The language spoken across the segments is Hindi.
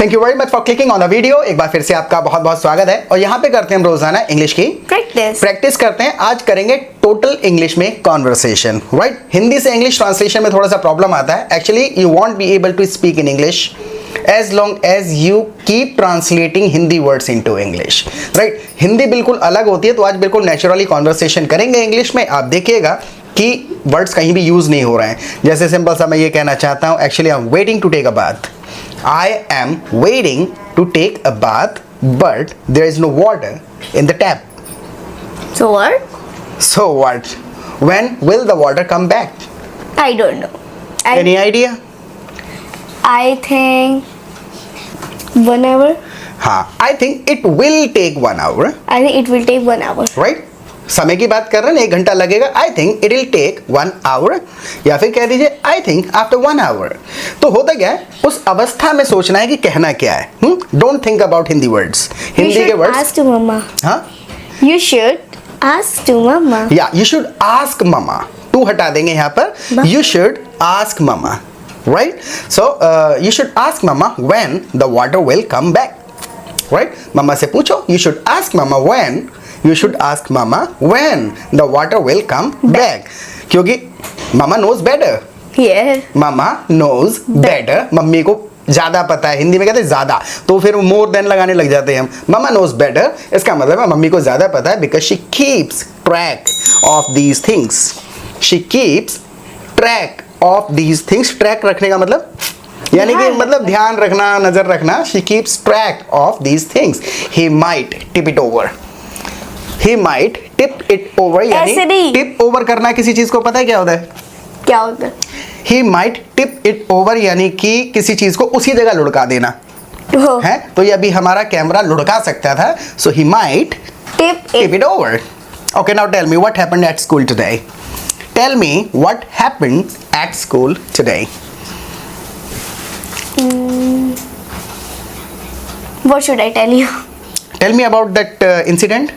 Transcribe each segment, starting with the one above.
Thank you very much for clicking on the video. एक बार फिर से आपका बहुत बहुत स्वागत है और यहाँ पे करते हैं हम रोजाना इंग्लिश की प्रैक्टिस करते हैं। आज करेंगे टोटल इंग्लिश में कॉन्वर्सेशन, राइट। हिंदी से इंग्लिश ट्रांसलेशन में थोड़ा सा प्रॉब्लम आता है। Actually you want be able to speak in English as long as you keep translating Hindi words into English, right? Hindi बिल्कुल अलग होती है, तो आज बिल्कुल नेचुरली कॉन्वर्सेशन करेंगे इंग्लिश में। आप देखिएगा कि वर्ड्स कहीं भी यूज नहीं हो रहे हैं। जैसे सिंपल सा मैं ये कहना चाहता हूँ, actually I am waiting to take a bath. I am waiting to take a bath but there is no water in the tap. So what? So what? When will the water come back? I don't know. Any idea? I think 1 hour. हाँ, I think it will take 1 hour. I think it will take 1 hour. Right? समय की बात कर रहे हैं, 1 घंटा लगेगा। I think it will take 1 hour, या फिर कह दीजिए I think after 1 hour। तो होता क्या है, उस अवस्था में सोचना है कि कहना क्या है। Don't think about Hindi words. Hindi के वर्ड्स। Ask to mama. हाँ? You should ask to mama. Yeah, you should ask mama. टू हटा देंगे यहाँ पर। You should ask mama. Right? So you should ask mama when the water will come back. Right? मम्मा से पूछो। You should ask mama when. You should ask mama when the water will come back. क्योंकि mama knows better. Yeah. Mama knows better. Mummy को ज्यादा पता है। हिंदी में कहते हैं ज्यादा, तो फिर मोर देन लगाने लग जाते हैं हम। मम्मा नोज बेटर, इसका मतलब है मम्मी को ज्यादा पता है। Because she keeps track of these things. She keeps track of these things. Track रखने का मतलब यानी कि मतलब ध्यान रखना, नजर रखना। She keeps track of these things. He might tip it over. He might tip it over, यानी टिप ओवर करना किसी चीज को पता है क्या होता है? क्या होता है? ही माइट टिप इट ओवर, यानी कि किसी चीज को उसी जगह लुढ़का देना है। तो ये अभी हमारा कैमरा लुढ़का सकता था। So he might tip it over. Okay, now tell me what happened at school today. Tell me what happened at school today. What should I tell you? Tell me about that incident,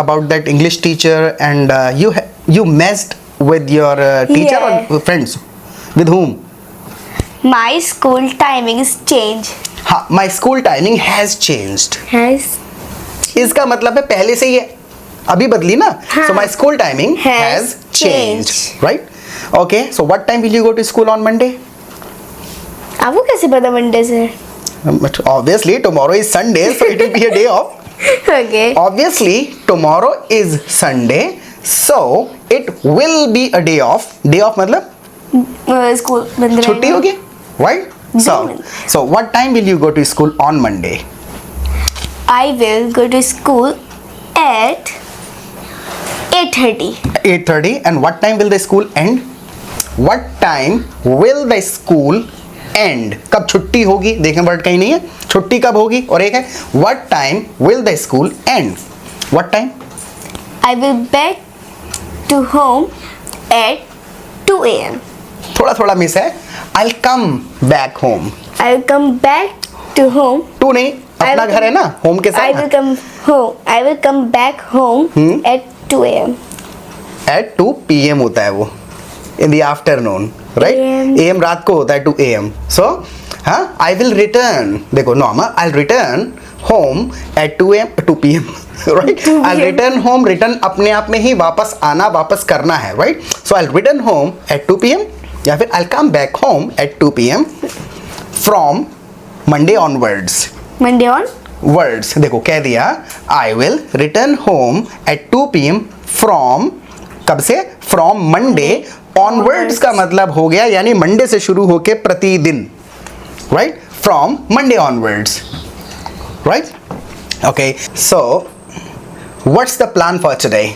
about that English teacher, and you messed with your teacher or friends? With whom? My school timings change. हाँ, my school timing has changed. Has. इसका मतलब है पहले से ये अभी बदली ना। हाँ. So my school timing has changed, right? Okay, so what time will you go to school on Monday? आपको कैसे पता मंडे से? But obviously tomorrow is Sunday, so it will be a day off. Okay. Obviously tomorrow is Sunday, so it will be a day off. Day off मतलब स्कूल बंद रहेगा। छुट्टी होगी, right? So what time will you go to school on Monday? I will go to school at 8:30. 8:30. And what time will the school end? What time will the school end? कब छुट्टी होगी? देखें, वर्ड कहीं नहीं है। छुट्टी कब होगी? और एक है what time will the school end? What time? I will back to home at 2 a.m. थोड़ा थोड़ा मिस है। I'll come back home. I will come back to home. टू नहीं, अपना घर है ना, होम के I will साथ। come home. I will come back home at 2 a.m. At 2 p.m. होता है वो, in the afternoon, right? AM रात को होता है 2 a.m. So हाँ, I will return, देखो normal, I'll return home at 2 a.m. 2 p.m. right? I'll return home, return अपने आप में ही वापस आना, वापस करना है, right? So I'll return home at 2 p.m. या फिर I'll come back home at 2 p.m. from Monday onwards. Monday on? Words देखो कह दिया, I will return home at 2 p.m. from, कब से? From Monday onwards का मतलब हो गया यानी मंडे से शुरू होके प्रतिदिन, right? From Monday onwards, right? Okay, so what's the plan for today?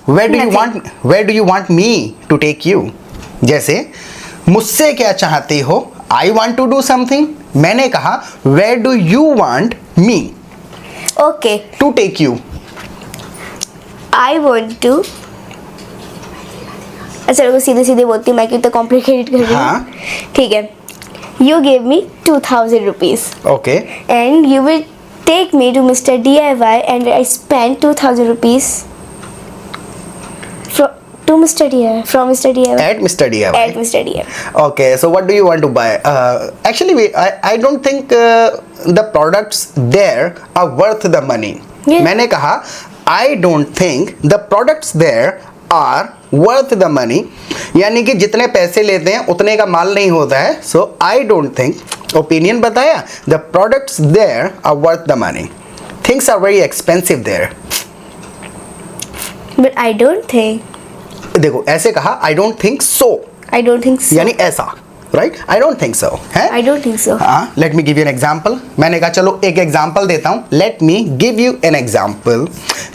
Where do you want me to take you? जैसे मुझसे क्या चाहते हो? I want to do something. मैंने कहा where do you want me Okay. to take you? I want to. अच्छा वो सीधे सीधे बोलती हूँ, मैं क्यों तो कॉम्प्लिकेटेड कर रही हूँ। हाँ। ठीक है। You gave me 2,000 rupees. Okay. And you will take me to Mr. DIY and I spent 2,000 rupees To Mr. DIY. From Mr. DIY. At Mr. DIY. At Mr. DIY. Okay, so what do you want to buy? Actually, I don't think the products there are worth the money. Yeah. मैंने कहा I don't think the products there are worth the money. यानी कि जितने पैसे लेते हैं उतने का माल नहीं होता है. So I don't think. Opinion बताया. The products there are worth the money. Things are very expensive there. But I don't think. देखो ऐसे कहा I don't think so. I don't think so. यानी ऐसा. Right? I don't think so. है? I don't think so. हाँ, let me give you an example. मैंने कहा चलो एक example देता हूँ. Let me give you an example.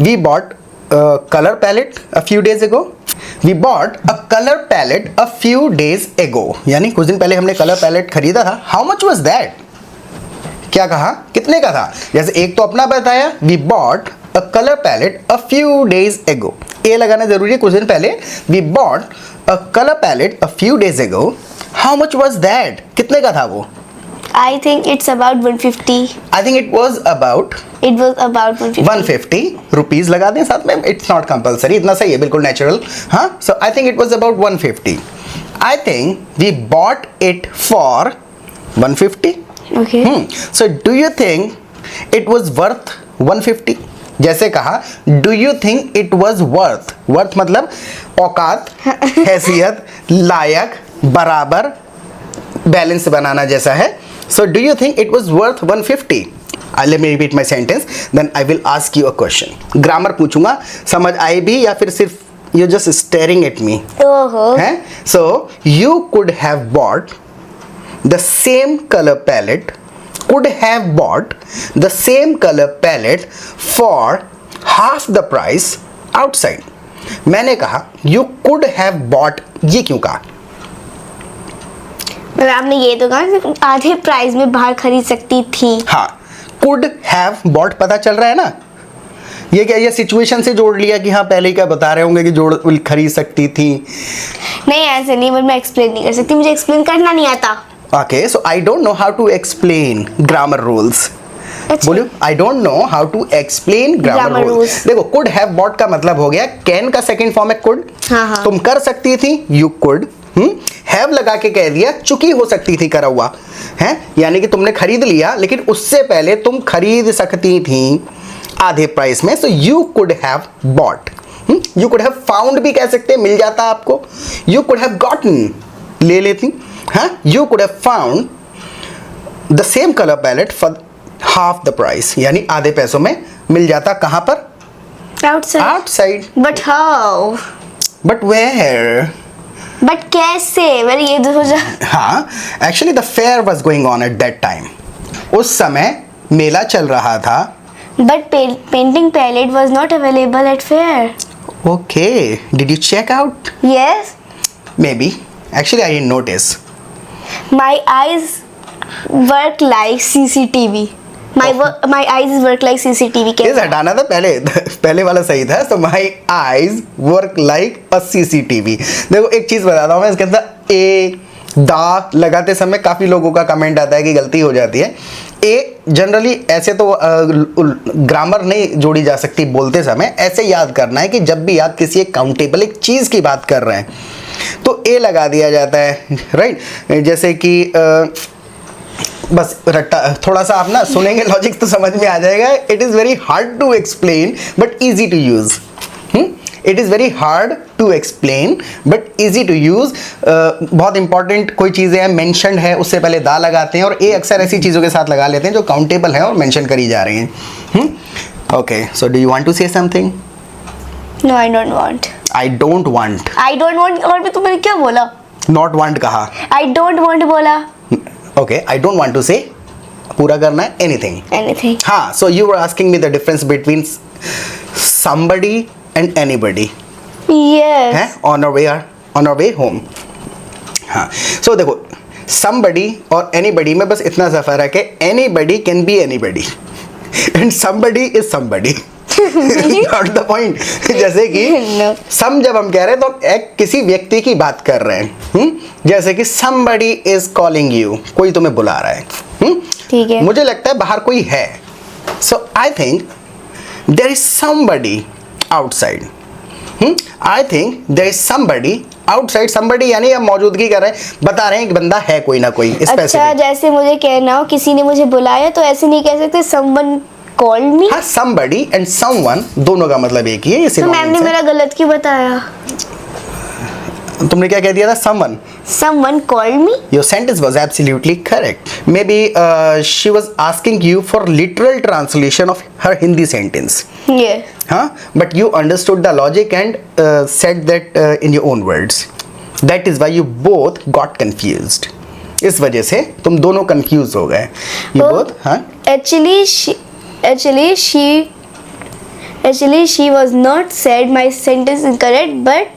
We bought a color palette a few days ago. We bought a color palette a few days ago. यानी कुछ दिन पहले हमने color palette खरीदा था. How much was that? क्या कहा? कितने का था? जैसे एक तो अपना बताया. We bought a color palette a few days ago. ए लगाना जरूरी है. कुछ दिन पहले we bought a color palette a few days ago. How much was that? कितने का था वो? I think it's about 150. I think it was about It was about 150. 150 rupees लगा दें साथ में. It's not compulsory. इतना सही है, बिल्कुल natural. हाँ, so I think it was about 150. I think we bought it for 150. Okay. So do you think it was worth 150? जैसे कहा do you think it was worth मतलब औकात, हैसियत, लायक, बराबर, बैलेंस बनाना जैसा है. So do you think it was worth 150? Let me repeat my sentence. Then I will ask you a question. Grammar पूछूंगा, समझ आई भी या फिर सिर्फ you're just staring at me? ओहो. हैं? So you could have bought the same color palette. Could have bought the same color palette for half the price outside. मैंने कहा you could have bought. ये क्यों कहा? मतलब आपने ये तो कहा कि आधे प्राइस में बाहर खरीद सकती थी. हाँ, could have bought पता चल रहा है ना. ये क्या, ये सिचुएशन से जोड़ लिया कि हाँ पहले ही क्या बता रहे होंगे कि जोड़ खरीद सकती थी. नहीं ऐसे नहीं, बट मैं एक्सप्लेन नहीं कर सकती, मुझे एक्सप्लेन करना नहीं आता. Okay, so I don't know how to explain grammar rules. बोलो, I don't know how to explain grammar rules. देखो, could have bought का मतलब हो गया can का second form है could. हाँ. तुम कर सकती थी, you could. have लगा के कह दिया, चुकी हो सकती थी करा हुआ है, यानी कि तुमने खरीद लिया लेकिन उससे पहले तुम खरीद सकती थी आधे प्राइस में. So you could have bought. You could have found भी कह सकते हैं, मिल जाता आपको. You could have gotten, ले लेती. हाँ, you could have found the same color palette for half the price. यानी आधे पैसों में मिल जाता. कहाँ पर? Outside. Outside. But how? But where? But कैसे? मैंने ये तो सोचा. हाँ, actually the fair was going on at that time. उस समय मेला चल रहा था. But painting palette was not available at fair. Okay, did you check out? Yes. Maybe. Actually, I didn't notice. My eyes work like CCTV. My eyes work like CCTV Yes, camera. हटाना था पहले वाला सही था. So my eyes work like a CCTV. देखो एक चीज बताता हूँ मैं, इसके अंदर ए दा लगाते समय काफी लोगों का कमेंट आता है कि गलती हो जाती है. ए जनरली ऐसे तो ग्रामर नहीं जोड़ी जा सकती बोलते समय. ऐसे याद करना है कि जब भी आप किसी एक काउंटेबल एक चीज की बात कर रहे हैं तो ए लगा दिया जाता है. राइट, जैसे कि बस रट्टा, थोड़ा सा आप ना सुनेंगे लॉजिक तो समझ में आ जाएगा. It is very hard to explain but easy to use. It is very hard to explain but easy to use. बहुत इंपॉर्टेंट कोई चीज़ें हैं, मेंशनड है, उससे पहले दा लगाते हैं और ए अक्सर ऐसी चीज़ों के साथ लगा लेते हैं जो काउंटेबल है और मेंशन करी जा रही हैं. Okay, so do you want to say something? No, I don't want. I don't want. I don't want. और भी तुमने क्या बोला? नॉट वांट कहा. I don't want बोला. Okay, I don't want to say पूरा करना है एनीथिंग. Anything. हाँ, so you were asking me the difference between somebody and anybody. Yes. है on our way home. हाँ, so देखो somebody और anybody में बस इतना सा फर्क है. Anybody can be anybody and somebody is somebody. Not the point. जैसे कि No. some जब हम कह रहे हैं तो एक किसी व्यक्ति की बात कर रहे हैं. जैसे कि somebody is calling you, कोई तुम्हें बुला रहा है. ठीक है. मुझे लगता है बाहर कोई है. So I think there is somebody outside. I think there is somebody outside. Somebody यानी अब मौजूदगी कर रहे हैं, बता रहे हैं कि बंदा है कोई ना कोई अच्छा, स्पेसिफिक. जैसे मुझे कहना हो किसी ने मुझे बुलाया तो ऐसे नहीं कह सकते समवन कॉल्ड मी. हाँ, somebody and someone दोनों का मतलब एक ही है. ये तो मैम ने मेरा गलत क्यों बताया? तुमने क्या कह दिया था? someone. Someone called me. Your sentence was absolutely correct. Maybe she was asking you for literal translation of her Hindi sentence. Yeah. Huh? But you understood the logic and said that in your own words. That is why you both got confused. इस वजह से तुम दोनों confused हो गए. You both, हाँ? Actually, she was not said my sentence incorrect, but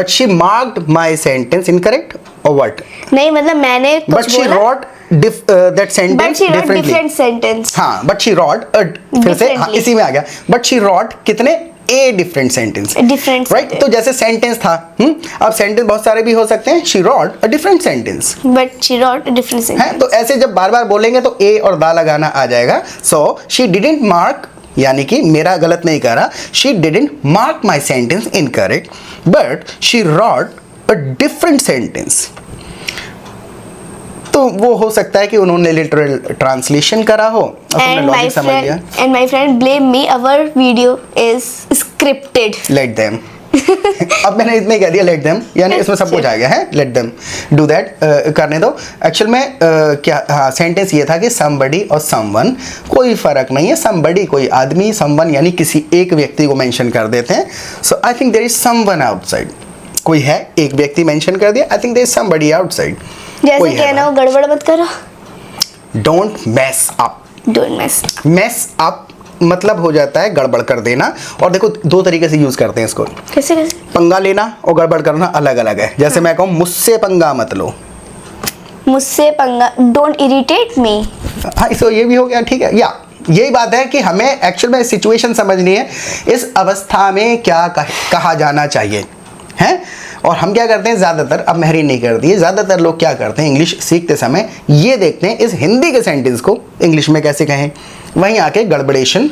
she marked my sentence incorrect or what? नहीं, मतलब मैंने कुछ But she बोला. wrote that sentence But she wrote differently. different sentence. हाँ, but she wrote फिर से हाँ, Differently. इसी में आ गया. But she wrote कितने? A different sentence. Different Right? sentence. तो जैसे sentence था, अब sentence बहुत सारे भी हो सकते हैं. She wrote a different sentence. But she wrote a different है sentence. तो ऐसे जब बार बार बोलेंगे तो A और दा लगाना आ जाएगा. So she didn't mark, यानी कि मेरा गलत नहीं करा. She didn't mark my sentence incorrect, but she wrote a different sentence. तो वो हो सकता है कि उन्होंने लिटरल ट्रांसलेशन करा हो और तुमने लॉजिक समझ लिया. And my friend blame me. Our video is scripted. Let them. अब मैंने इतने कह दिया लेट देम, यानी इसमें सब कुछ आ गया है. लेट देम डू दैट, करने दो. एक्चुअल में क्या, हाँ, सेंटेंस ये था कि समबडी और समवन कोई फर्क नहीं है. समबडी कोई आदमी, समवन यानी किसी एक व्यक्ति को मेंशन कर देते हैं. So I think there is someone outside. कोई है, एक व्यक्ति मेंशन कर दिया. I think there is somebody outside. जैसे कहना हो गड़बड़ मत करो. Don't mess up. Don't mess. Mess up मतलब हो जाता है गड़बड़ कर देना. और देखो दो तरीके से यूज करते हैं इसको. कैसे? पंगा लेना और गड़बड़ करना अलग अलग है. जैसे मैं कहूँ मुझसे पंगा मत लो. मुझसे पंगा, डोंट इरिटेट मी. हाँ, इसको ये भी हो गया. ठीक है, या यही बात है कि हमें एक्चुअल में सिचुएशन समझनी है. इस अवस्था में क्या कहा जाना चाहिए है. और हम क्या करते हैं ज़्यादातर, अब मेहरी नहीं करती है, ज़्यादातर लोग क्या करते हैं इंग्लिश सीखते समय ये देखते हैं इस हिंदी के सेंटेंस को इंग्लिश में कैसे कहें. वहीं आके गड़बड़ेशन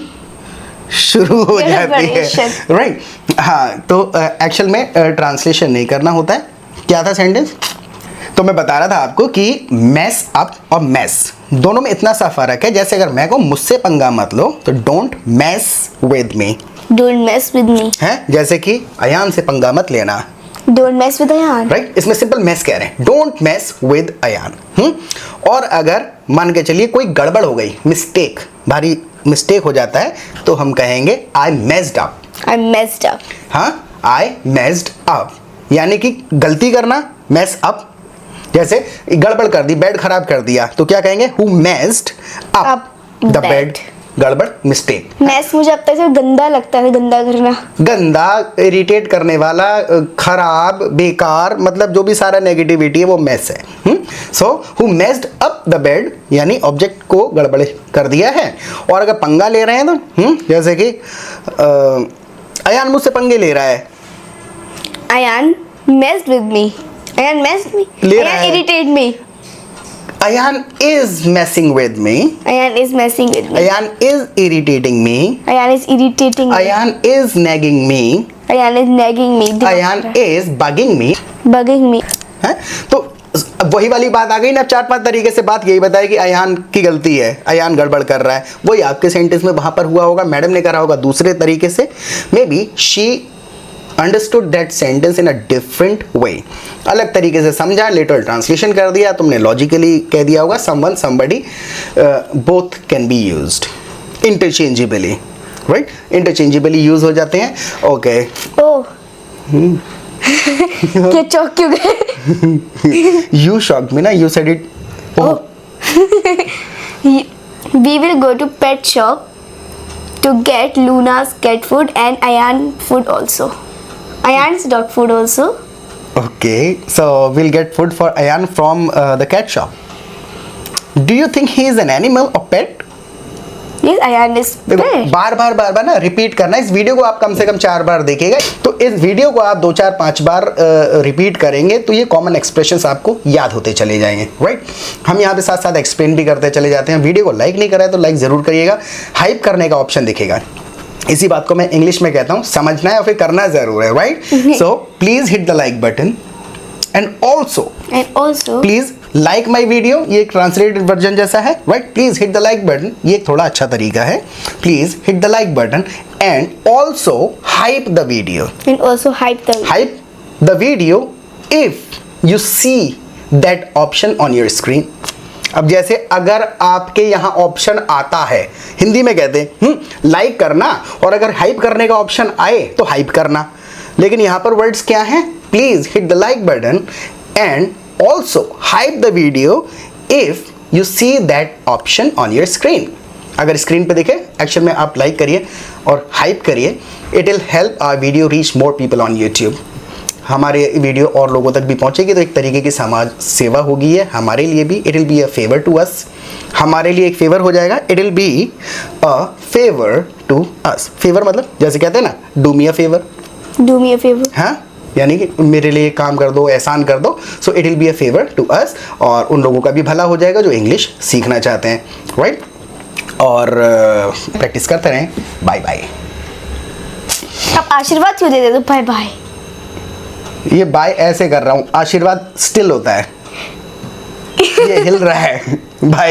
शुरू हो जाती है. राइट. हाँ, तो एक्चुअल में ट्रांसलेशन नहीं करना होता है. क्या था सेंटेंस? तो मैं बता रहा था आपको कि मैस अप और मैस दोनों में इतना सा फर्क है. जैसे अगर मैं कहूँ मुझसे पंगा मत लो तो don't mess with me. Don't mess with me है. जैसे कि अयान से पंगा मत लेना. Don't mess with Ayan. Right. इसमें सिंपल मैस कह रहे हैं. Don't mess with Ayan. और अगर मान के चलिए कोई गड़बड़ हो गई, मिस्टेक, भारी मिस्टेक हो जाता है, तो हम कहेंगे आई मेस्ड अप. आई मेस्ड अप. हाँ, आई मेस्ड अप यानी कि गलती करना. मैस अप जैसे गड़बड़ कर दी, बेड खराब कर दिया, तो क्या कहेंगे? Who messed up the bed. गड़बड़, मिस्टेक. मैस मुझे अब तक से गंदा लगता है. गंदा करना, गंदा, इरिटेट करने वाला, खराब, बेकार, मतलब जो भी सारा नेगेटिविटी है वो मैस है. So who messed up the bed यानी ऑब्जेक्ट को गड़बड़ कर दिया है. और अगर पंगा ले रहे हैं तो जैसे कि अयान मुझसे पंगे ले रहा है. Ayan messed with me. Ayan messed me. Ayan irritate me. Ayan is messing with me. Ayan is messing with me. Ayan is irritating me. Ayan is irritating me. Ayan is nagging me. Ayan is nagging me. Ayan is bugging me. Bugging me. है? तो वही वाली बात आ गई ना. 4-5 तरीके से बात यही बताई कि अयान की गलती है, अयान गड़बड़ कर रहा है. वही आपके सेंटेंस में वहां पर हुआ होगा, मैडम ने करा होगा दूसरे तरीके से. May be she understood that sentence in a different way. अलग तरीके से समझा, लिटरल ट्रांसलेशन कर दिया. तुमने लॉजिकली कह दिया होगा someone, somebody, both can be used interchangeably. Right. Interchangeably use हो जाते हैं. ओके. ओह, क्या चौंक क्यों गए? You shocked me, ना? You said it. Oh. We will go to pet shop to get Luna's cat food and Ayan food also. Ayan's dog food also. Okay, so we'll get food for Ayan from the cat shop. Do you think he is an animal or pet? Please, Ayan is देखो bad. बार बार ना रिपीट करना। इस वीडियो को आप कम से कम 4 बार देखिएगा। तो इस वीडियो को आप 2 4 5 बार रिपीट करेंगे तो ये कॉमन एक्सप्रेशंस आपको याद होते चले जाएंगे, राइट। हम यहाँ पे साथ साथ एक्सप्लेन भी करते चले जाते हैं। वीडियो को लाइक नहीं करा है तो लाइक जरूर करिएगा। हाइप करने का ऑप्शन दिखेगा। इसी बात को मैं इंग्लिश में कहता हूँ, समझना है और फिर करना जरूर है, right. So please hit the like button and also please like my video. ये एक ट्रांसलेटेड वर्जन जैसा है, right. Please hit the like button, ये एक थोड़ा अच्छा तरीका है। Please hit the like button and also hype the video. Hype the video if you see that option on your screen. अब जैसे अगर आपके यहाँ ऑप्शन आता है, हिंदी में कहते हैं लाइक करना, और अगर हाइप करने का ऑप्शन आए तो हाइप करना। लेकिन यहाँ पर वर्ड्स क्या हैं? Please hit the like button and also hype the video if you see that option on your screen. अगर स्क्रीन पे दिखे एक्शन में आप लाइक करिए और हाइप करिए। It will help our video reach more people on YouTube. हमारे वीडियो और लोगों तक भी पहुंचेगी तो एक तरीके की समाज सेवा होगी है हमारे लिए भी। It will be a favour to us. हमारे लिए एक फेवर हो जाएगा। It will be a favour to us. Favour मतलब जैसे कहते हैं ना, डू मी अ फेवर। हाँ, यानी कि मेरे लिए काम कर दो, एहसान कर दो। So it will be a favour to us, और उन लोगों का भी भला हो जाएगा जो इंग्लिश सीखना चाहते हैं, राइट। और प्रैक्टिस करते रहें। Bye bye. आप आशीर्वाद क्यों दे दो? Bye bye. ये बाय ऐसे कर रहा हूँ, आशीर्वाद स्टिल होता है। ये हिल रहा है। बाय।